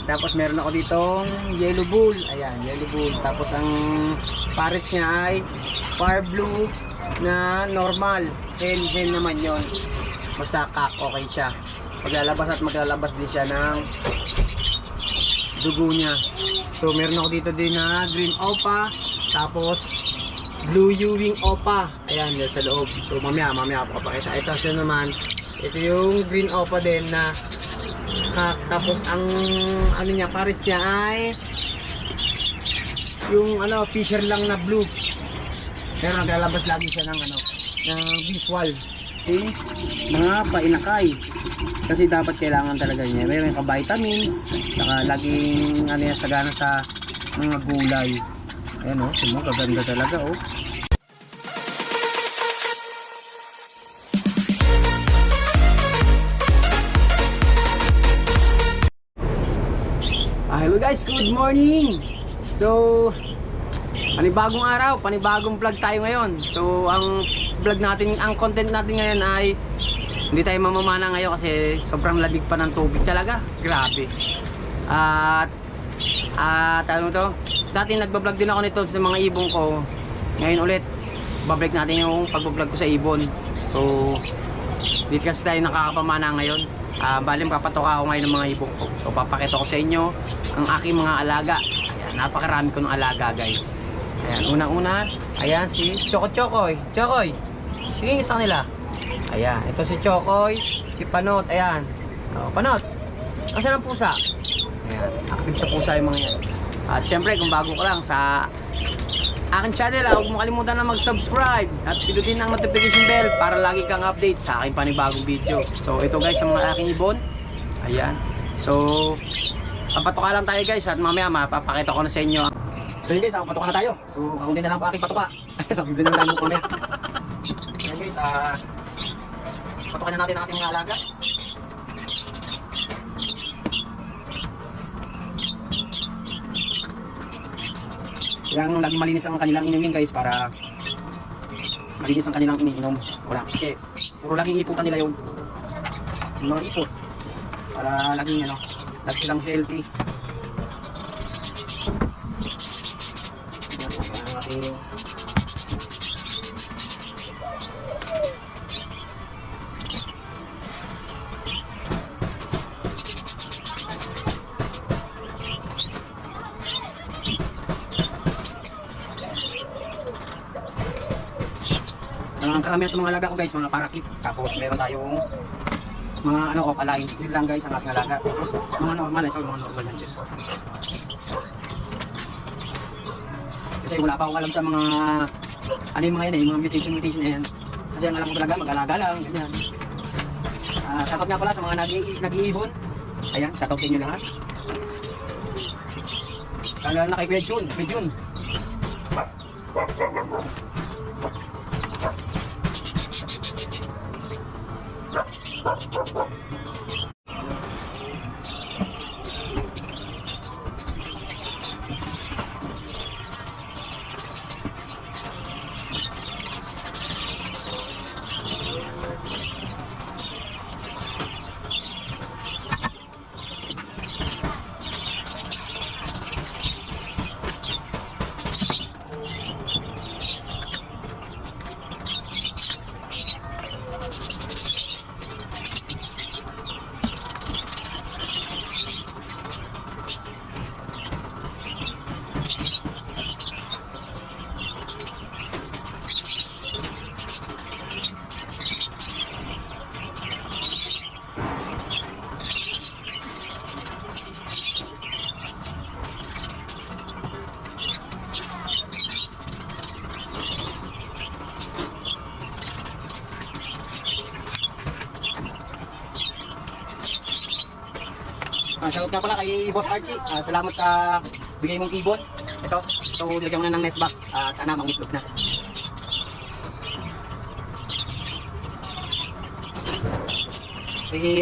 Tapos meron ako ditong yellow bull. Ayan, yellow bull. Tapos ang pares niya ay far blue na normal. Hen naman yon. Masakak, okay siya. Maglalabas at maglalabas din siya ng dugo niya. So meron ako dito din na green opa. Tapos blue Ewing opa. Ayan, yan sa loob. So mamaya ako papakita. Ito siya naman. Ito yung green opa din na tapos ang ano niya, pares niya ay yung ano, fisher lang na blue. Pero naglalabas lagi siya ng ano, ng visual. Okay? Mga painakay. Kasi dapat kailangan talaga niya. May ka-vitamins, saka laging ano yan, sagana sa mga gulay. Ayan o, gaganda talaga o. Hello guys, good morning! So, panibagong araw, panibagong vlog tayo ngayon. So, ang vlog natin, ang content natin ngayon ay hindi tayo mamamana ngayon kasi sobrang lamig pa ng tubig talaga. Grabe. At ano to? Dati nagbablog din ako nito sa mga ibon ko. Ngayon ulit, babalik natin yung pagbablog ko sa ibon. So, dito kasi tayo nakakapamana ngayon. Bali papatoka ako ngayon ng mga ibon ko. So papakita ko sa inyo ang aking mga alaga. Ayan, napakarami ko ng alaga guys. Ayan, una-una, ayan si Chokoy. Chokoy, sige sa kanila. Ayan, ito si Chokoy, si Panot, ayan. O, Panot, asan ang pusa? Ayan, active sa pusa yung mga yan. At syempre, kung bago ka lang sa aking channel, huwag mo kalimutan na mag-subscribe at pindutin ang notification bell para lagi kang update sa aking panibagong video. So ito guys, sa mga aking ibon. Ayan. So papatoka lang tayo guys at mamaya mapapakita ko na sa inyo. So yun guys, patoka na tayo. So kakunti na lang po aking patoka. Bibili na lang po mamaya. Ayan guys, patoka na natin ang ating mga alaga. Kailangan laging malinis ang kanilang inumin guys para malinis ang kanilang iniinom. Wala. Kasi puro laging iputan nila yun. Yung mga ipot. Para laging ano, lagi silang healthy. Yan po ang ating ang karamihan sa mga alaga ko guys, mga parakit. Tapos meron tayong mga ano, opalain. Yun lang guys ang ating alaga. Tapos mga normal, ito mga normal yan dyan. Kasi wala pa akong alam sa mga ano yung mga yan yung mga mutation na yan. Kasi ang alam ko talaga, mag-alaga lang, ganyan. Shoutout nga pala sa mga nag-iibon. Ayan, shoutout sa inyo lahat. Lalo na kay Kuya Jun. Shoutout nga pala kay Boss Archie. Salamat sa bigay mong ibon. Ito. So, nilagyan mo na ng nest box. Sana mangitlog na.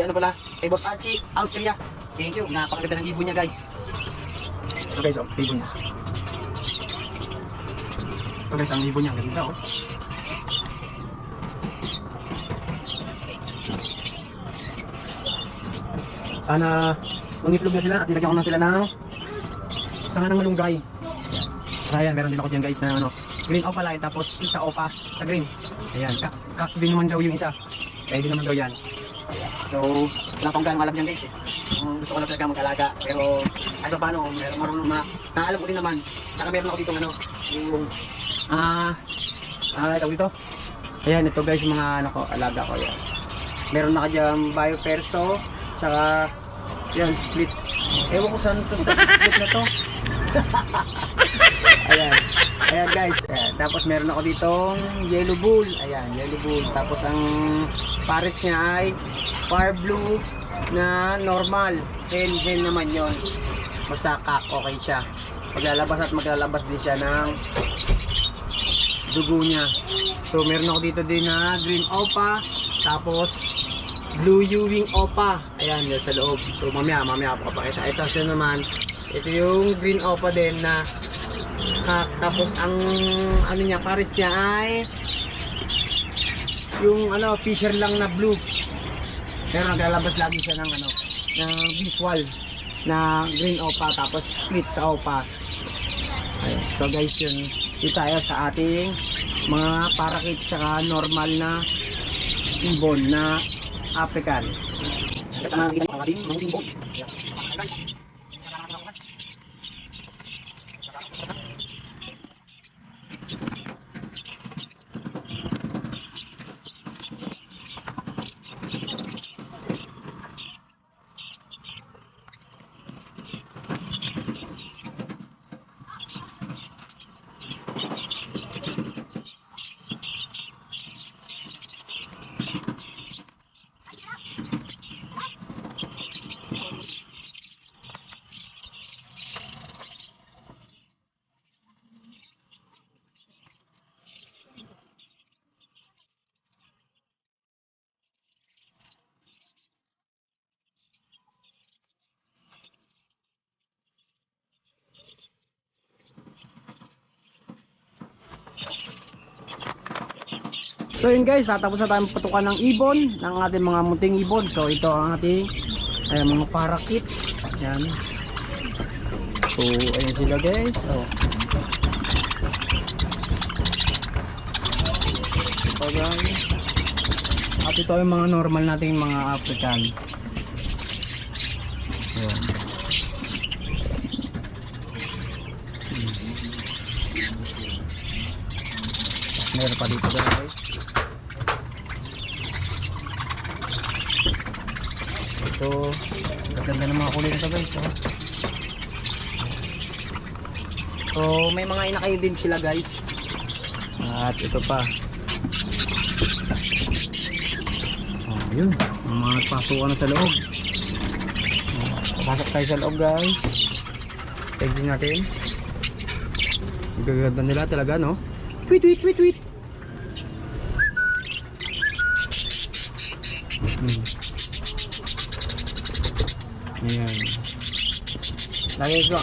Ano pala? Kay Boss Archie, Austria. Thank you. Napakaganda ng ibon niya guys. Ito guys, ibon niya. Ito guys, ang ibon niya. Ganda oh. Sana Mangitlog na sila at nilagyan ko na sila ng sanga ng malunggay. Ayan, meron din ako dyan guys na ano, green opa line tapos sa opa sa green. Ayan, kak din naman daw yung isa. Pwede naman daw yan. So, wala pang gano'ng alam yan guys eh. Gusto ko lang talaga mag-alaga. Pero, ano paano, meron marunong naalam ko din naman. Saka meron ako dito ano, yung, tawag dito. Ayan, ito guys, mga ano ko, alaga ko yan. Meron na ka dyan Bioperso, tsaka, yan, split. Ewan ko saan to, sa split na to. Ayan. Ayan guys, ayan. Tapos meron ako ditong yellow bull. Ayan, yellow bull. Tapos ang pares niya ay far blue na normal. Hen naman yon. Masakak, okay siya. Maglalabas at maglalabas din siya ng dugo niya. So meron ako dito din na green opa. Tapos blue Ewing opa. Ayan, yan sa loob. So mamaya ako papakita. Ito siya naman. Ito yung green opa din na tapos ang ano niya, pares niya ay yung ano, fisher lang na blue. Pero naglalabas lagi siya ng ano, ng visual na green opa tapos split sa opa. Ayun. So guys, yun dito tayo sa ating mga parakit saka normal na ibon na African. Ito na nakikita ang ating mga ibon. So yun guys, tatapos na tayong patukan ng ibon, ng ating mga munting ibon. So ito ang ating mga parakit. Yan. So ayun sila guys. Oh. So guys, at ito yung mga normal nating mga African. Ayan. Meron pa dito guys. So, ganda ng mga kulay nito guys. So, may mga inakay din sila guys. At ito pa. Yun, ang mga nagpasukan na sa loob. Pasok tayo sa loob guys. Tignan natin. Gaganda nila talaga, no? Tweet, tweet, tweet, tweet. Ayan. Lagi ko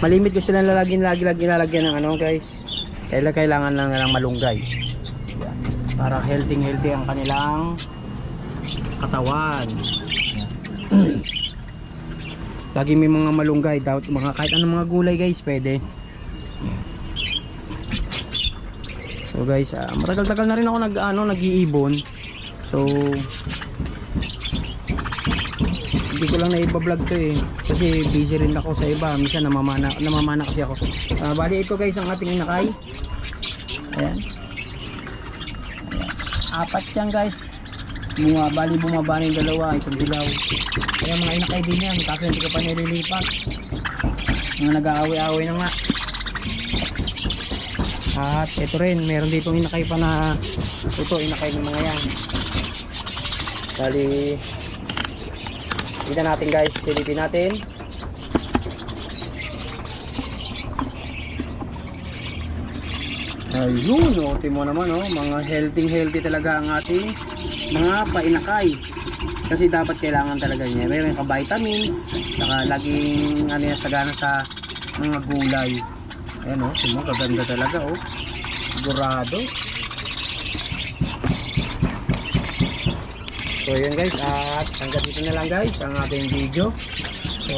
malimit ko sila lagi ilalagyan ng ano guys. Kailangan lang ng malunggay. Para healthy ang kanilang katawan. Lagi may mga malunggay daw, mga kahit anong mga gulay guys, pwede. So guys, matagal-tagal na rin ako nag-iibon. So hindi ko lang na-iba-vlog to eh. Kasi busy rin ako sa iba. Minsan namamana kasi ako. Bali ito guys ang ating inakay. Ayan. Apat yan guys. Bali bumaba na yung dalawa. Itong dilaw. Kaya mga inakay din yan. Kasi hindi ka pa nililipat. Mga nag-aaway-aaway na nga. At ito rin. Meron ditong inakay pa na ito. Inakay ng mga yan. Bali tignan natin guys, silipin natin. Ayun, tingnan mo naman mga healthy talaga ang ating mga painakay. Kasi dapat kailangan talaga niya. Mayroon ka vitamins, saka laging yan sagana sa mga gulay. Ayan tingnan mo, kaganda talaga Sigurado. So yun guys, at hanggang dito na lang guys ang ating video. So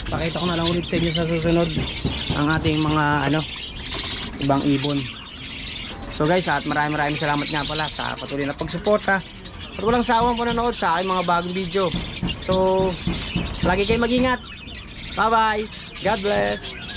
pakita ko na lang ulit sa inyo sa susunod ang ating mga ibang ibon. So guys, at maraming salamat nga pala sa patuloy na pagsuporta at walang sawang panonood sa aking mga bagong video. So lagi kayo mag-ingat. Bye bye, God bless.